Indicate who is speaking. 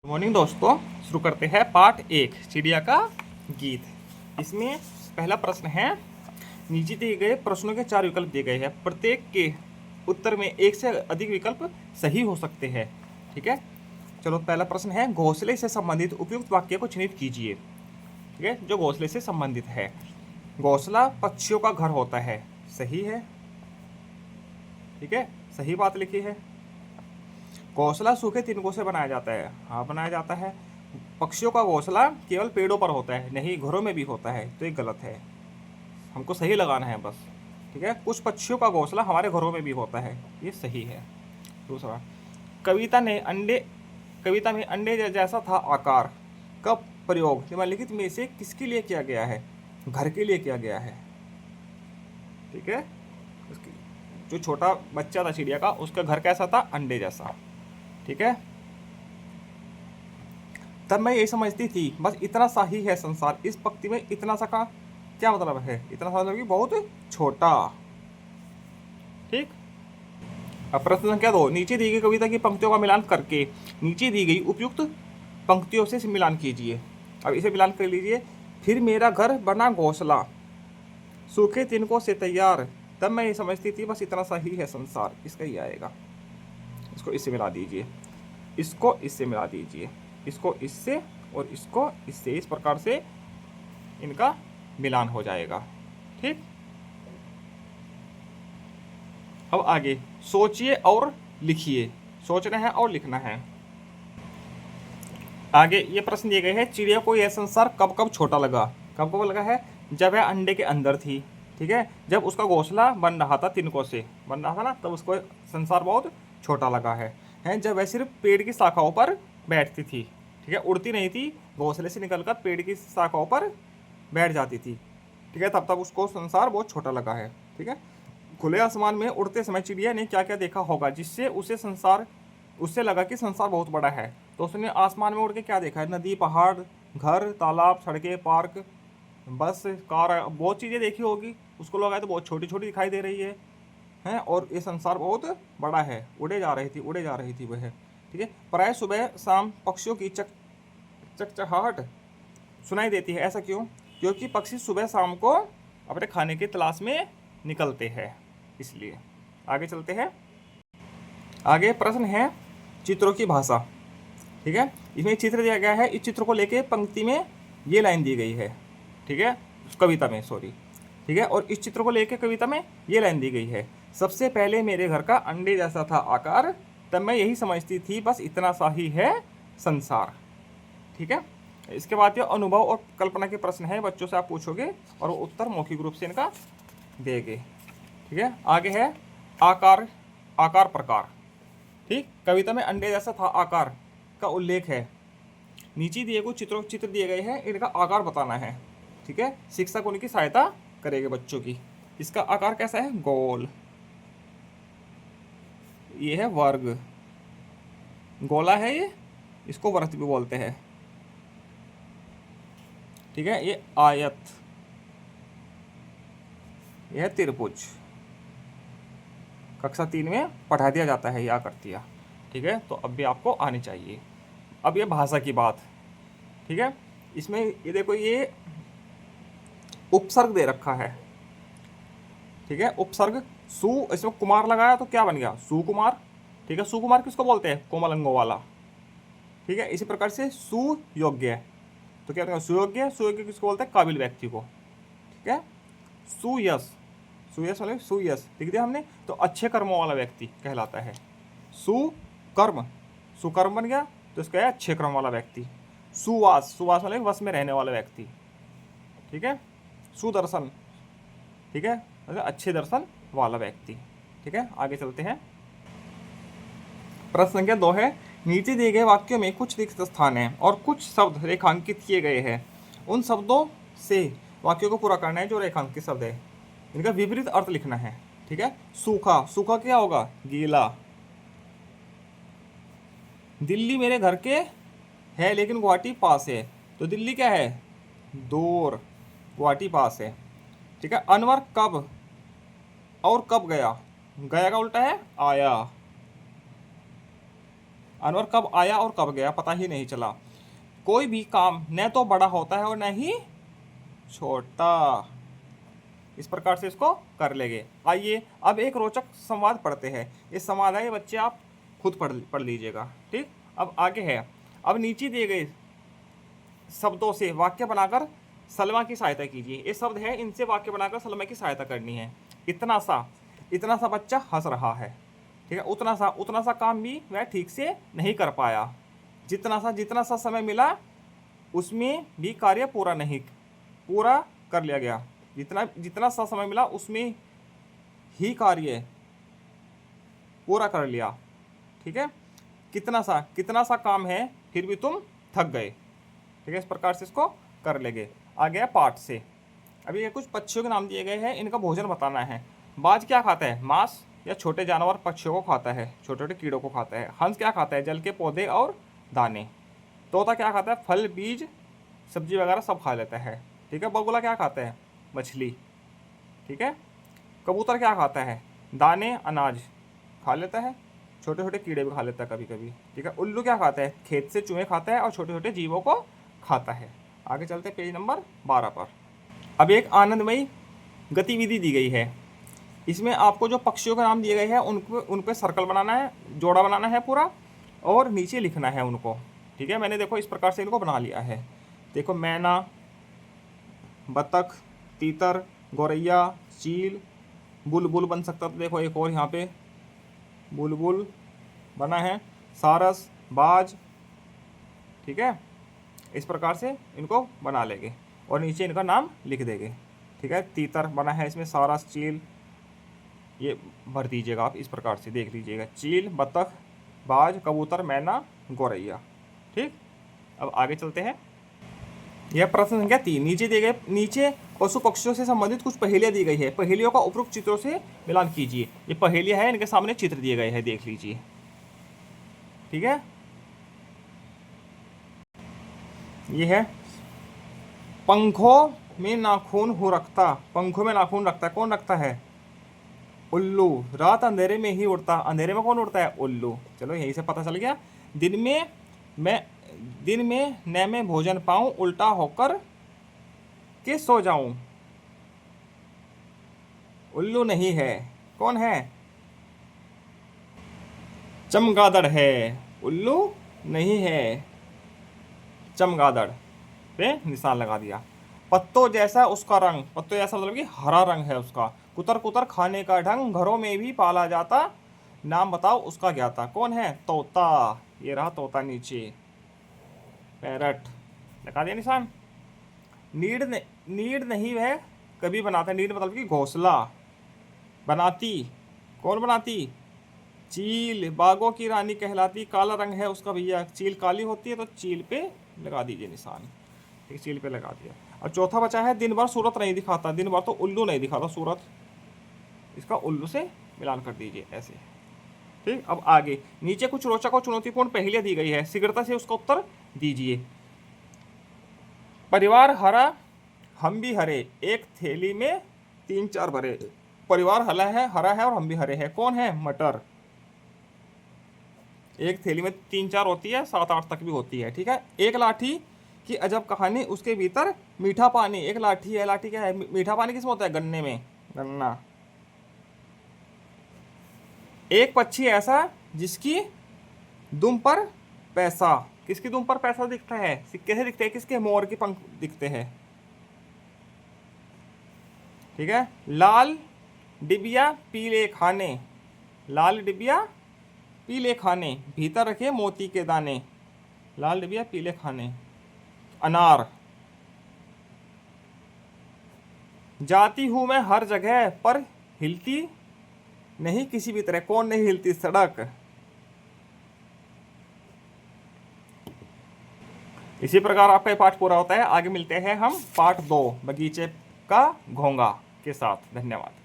Speaker 1: Morning दोस्तों, शुरू करते हैं पार्ट 1 चिड़िया का गीत। इसमें पहला प्रश्न है, नीचे दिए गए प्रश्नों के 4 विकल्प दिए गए हैं, प्रत्येक के उत्तर में एक से अधिक विकल्प सही हो सकते हैं। ठीक है, चलो पहला प्रश्न है, घोंसले से संबंधित उपयुक्त वाक्य को चिन्हित कीजिए। ठीक है, जो घोंसले से संबंधित है, घोंसला पक्षियों का घर होता है, सही है। ठीक है, सही बात लिखी है। घोंसला सूखे तिनकों से बनाया जाता है, हाँ बनाया जाता है। पक्षियों का घोंसला केवल पेड़ों पर होता है, नहीं घरों में भी होता है, तो ये गलत है, हमको सही लगाना है बस। ठीक है, कुछ पक्षियों का घोंसला हमारे घरों में भी होता है, ये सही है। दूसरा, कविता ने अंडे कविता में अंडे जैसा था आकार का प्रयोग निम्नलिखित में से किसके लिए किया गया है? घर के लिए किया गया है। ठीक है, जो छोटा बच्चा था चिड़िया का, उसका घर कैसा था? अंडे जैसा। ठीक है, तब मैं यही समझती थी बस इतना सा ही है संसार। इस पंक्ति में इतना सा का क्या मतलब है? इतना सा मतलब कि बहुत छोटा। ठीक, अब प्रश्न संख्या 2, नीचे दी गई कविता की पंक्तियों का मिलान करके नीचे दी गई उपयुक्त पंक्तियों से मिलान कीजिए। अब इसे मिलान कर लीजिए। फिर मेरा घर बना घोंसला, सूखे तिनकों से तैयार, तब मैं ये समझती थी बस इतना सा ही है संसार। इसका ही आएगा। इसको इससे मिला दीजिए, इसको इससे मिला दीजिए, इसको इससे और इसको इससे, इस प्रकार से इनका मिलान हो जाएगा। ठीक, अब आगे सोचिए और लिखिए। सोचना है और लिखना है। आगे ये प्रश्न दिए गए हैं, चिड़िया को यह संसार कब कब छोटा लगा? कब कब लगा है? जब वह अंडे के अंदर थी। ठीक है, जब उसका घोंसला बन रहा था, तिनकों से बन रहा था ना, तब उसको संसार बहुत छोटा लगा है जब वह सिर्फ पेड़ की शाखाओं पर बैठती थी। ठीक है, उड़ती नहीं थी, घोंसले से निकलकर पेड़ की शाखाओं पर बैठ जाती थी। ठीक है, तब तब उसको संसार बहुत छोटा लगा है। ठीक है, खुले आसमान में उड़ते समय चिड़िया ने क्या क्या देखा होगा जिससे उससे लगा कि संसार बहुत बड़ा है? तो उसने आसमान में उड़ के क्या देखा है? नदी, पहाड़, घर, तालाब, सड़कें, पार्क, बस, कार, बहुत चीज़ें देखी होगी। उसको लगा तो बहुत छोटी छोटी दिखाई दे रही है और ये संसार बहुत बड़ा है। उड़े जा रही थी वह। ठीक है, प्राय सुबह शाम पक्षियों की चकचकाहट सुनाई देती है। ऐसा क्यों? क्योंकि पक्षी सुबह शाम को अपने खाने की तलाश में निकलते हैं, इसलिए। आगे चलते हैं। आगे प्रश्न है, चित्रों की भाषा। ठीक है, इसमें चित्र दिया गया है, इस चित्र को लेके पंक्ति में ये लाइन दी गई है। ठीक है, कविता में, सॉरी। ठीक है, और इस चित्र को लेके कविता में ये लाइन दी गई है, सबसे पहले मेरे घर का अंडे जैसा था आकार, तब मैं यही समझती थी बस इतना सा ही है संसार। ठीक है, इसके बाद ये अनुभव और कल्पना के प्रश्न है, बच्चों से आप पूछोगे और वो उत्तर मौखिक रूप से इनका देंगे। ठीक है, आगे है आकार आकार प्रकार। ठीक, कविता में अंडे जैसा था आकार का उल्लेख है। नीचे दिए कुछ चित्र दिए गए हैं, इनका आकार बताना है। ठीक है, शिक्षक उनकी सहायता करेंगे बच्चों की। इसका आकार कैसा है? गोल। ये है वर्ग, गोला है ये, इसको वृत्त भी बोलते हैं। ठीक है, ये आयत, यह है त्रिभुज। कक्षा 3 में पढ़ा दिया जाता है ये आकृतियाँ। ठीक है, तो अब भी आपको आनी चाहिए। अब ये भाषा की बात। ठीक है, इसमें ये देखो, ये उपसर्ग दे रखा है। ठीक है, उपसर्ग सु, इसमें कुमार लगाया तो क्या बन गया? सुकुमार। ठीक है, सुकुमार किसको बोलते हैं? कोमल अंगों वाला। ठीक है, इसी प्रकार से सुयोग्य, तो क्या बनेगा? सुयोग्य। सुयोग्य किसको बोलते हैं? काबिल व्यक्ति को। ठीक है, सुयश, सुयश मतलब सुयश लिख दिया हमने, तो अच्छे कर्मों वाला व्यक्ति कहलाता है। सुकर्म, सुकर्म बन गया, तो इसका है अच्छे कर्म वाला व्यक्ति। सुवास, सुवास मतलब वश में रहने वाला व्यक्ति। ठीक है, सुदर्शन, ठीक है, मतलब अच्छे दर्शन वाला व्यक्ति। ठीक है, आगे चलते हैं। प्रश्न संख्या 2 है, नीचे दिए गए वाक्यों में कुछ रिक्त स्थान है और कुछ शब्द रेखांकित किए गए हैं। उन शब्दों से वाक्यों को पूरा करना है जो रेखांकित शब्द है, इनका विपरीत अर्थ लिखना है। ठीक है, सूखा, सूखा क्या होगा? गीला। दिल्ली मेरे घर के है लेकिन गुवाहाटी पास है, तो दिल्ली क्या है? दूर, गुवाहाटी पास है। ठीक है, अनवर कब और कब गया? गया का उल्टा है आया। अनवर कब आया और कब गया पता ही नहीं चला। कोई भी काम न तो बड़ा होता है और न ही छोटा। इस प्रकार से इसको कर लेंगे। आइए अब एक रोचक संवाद पढ़ते हैं। इस संवाद है ये बच्चे आप खुद पढ़ लीजिएगा। ठीक, अब आगे है। अब नीचे दिए गए शब्दों से वाक्य बनाकर सलमा की सहायता कीजिए। ये शब्द है, इनसे वाक्य बनाकर सलमा की सहायता करनी है। इतना सा बच्चा हंस रहा है। ठीक है, उतना सा काम भी वह ठीक से नहीं कर पाया। जितना सा समय मिला उसमें भी कार्य पूरा कर लिया गया। जितना सा समय मिला उसमें ही कार्य पूरा कर लिया। ठीक है, कितना सा काम है फिर भी तुम थक गए। ठीक है, इस प्रकार से इसको कर लेंगे। आ गया पाठ से। अभी ये कुछ पक्षियों के नाम दिए गए हैं, इनका भोजन बताना है। बाज क्या खाता है? मांस या छोटे जानवर पक्षियों को खाता है, छोटे छोटे कीड़ों को खाता है। हंस क्या खाता है? जल के पौधे और दाने। तोता क्या खाता है? फल, बीज, सब्जी वगैरह सब खा लेता है। ठीक है, बगुला क्या खाता है? मछली। ठीक है, कबूतर क्या खाता है? दाने, अनाज खा लेता है, छोटे छोटे कीड़े भी खा लेता है कभी कभी। ठीक है, उल्लू क्या खाता है? खेत से चूहे खाता है और छोटे छोटे जीवों को खाता है। आगे चलते हैं पेज नंबर 12 पर। अब एक आनंदमयी गतिविधि दी गई है। इसमें आपको जो पक्षियों के नाम दिए गए हैं उन पे सर्कल बनाना है, जोड़ा बनाना है पूरा, और नीचे लिखना है उनको। ठीक है, मैंने देखो इस प्रकार से इनको बना लिया है। देखो, मैना, बतख, तीतर, गौरैया, चील, बुलबुल बन सकता था। देखो एक और यहाँ पे बुलबुल बना है, सारस, बाज। ठीक है, इस प्रकार से इनको बना लेंगे और नीचे इनका नाम लिख देंगे। ठीक है, तीतर बना है, इसमें सारस, चील ये भर दीजिएगा आप। इस प्रकार से देख लीजिएगा, चील, बतख, बाज, कबूतर, मैना, गौरैया। ठीक, अब आगे चलते हैं। यह प्रश्न संख्या 3 नीचे दिए गए नीचे पशु पक्षियों से संबंधित कुछ पहेलियां दी गई है। पहेलियों का उपरोक्त चित्रों से मिलान कीजिए। ये पहेलियां है, इनके सामने चित्र दिए गए हैं, देख लीजिए। ठीक है, ये है पंखों में नाखून हो रखता। पंखों में नाखून रखता, कौन रखता है? उल्लू। रात अंधेरे में ही उड़ता, अंधेरे में कौन उड़ता है? उल्लू। चलो यहीं से पता चल गया। दिन में न मैं भोजन पाऊं, उल्टा होकर के सो जाऊं। उल्लू नहीं है, कौन है? चमगादड़ है। उल्लू नहीं है, चमगादड़ पे निशान लगा दिया। पत्तों जैसा उसका रंग, पत्तों जैसा मतलब कि हरा रंग है उसका। कुतर कुतर खाने का ढंग, घरों में भी पाला जाता, नाम बताओ उसका ज्ञाता। कौन है? तोता। ये रहा तोता नीचे। पैरट लगा दिया निशान। नीड नहीं वह कभी बनाता। नीड मतलब कि घोंसला बनाती, कौन बनाती? चील। बागों की रानी कहलाती, काला रंग है उसका भैया। चील काली होती है तो चील पे लगा दीजिए निशान। ठीक, चील पे लगा दिया। और चौथा बचा है, दिन भर सूरत नहीं दिखाता। दिन भर तो उल्लू नहीं दिखाता सूरत, इसका उल्लू से मिलान कर दीजिए ऐसे। ठीक, अब आगे नीचे कुछ रोचक और चुनौतीपूर्ण पहेलियां दी गई है, शीघ्रता से उसका उत्तर दीजिए। परिवार हरा हम भी हरे, एक थैली में 3-4 भरे। परिवार हरा है और हम भी हरे हैं, कौन है? मटर। एक थैली में 3-4 होती है, 7-8 तक भी होती है। ठीक है, एक लाठी की अजब कहानी, उसके भीतर मीठा पानी। एक लाठी है, लाठी क्या है? मीठा पानी किसमें होता है? गन्ने में, गन्ना। एक पक्षी ऐसा जिसकी दुम पर पैसा। किसकी दुम पर पैसा दिखता है? सिक्के से दिखते हैं, किसके? मोर के पंख दिखते हैं। ठीक है, लाल डिबिया पीले खाने, लाल डिबिया पीले खाने, भीतर रखे मोती के दाने। लाल डिबिया पीले खाने। अनार। जाती हूं मैं हर जगह पर हिलती नहीं किसी भी तरह, कौन नहीं हिलती? सड़क। इसी प्रकार आपका ये पाठ पूरा होता है। आगे मिलते हैं हम पार्ट 2 बगीचे का घोंगा के साथ। धन्यवाद।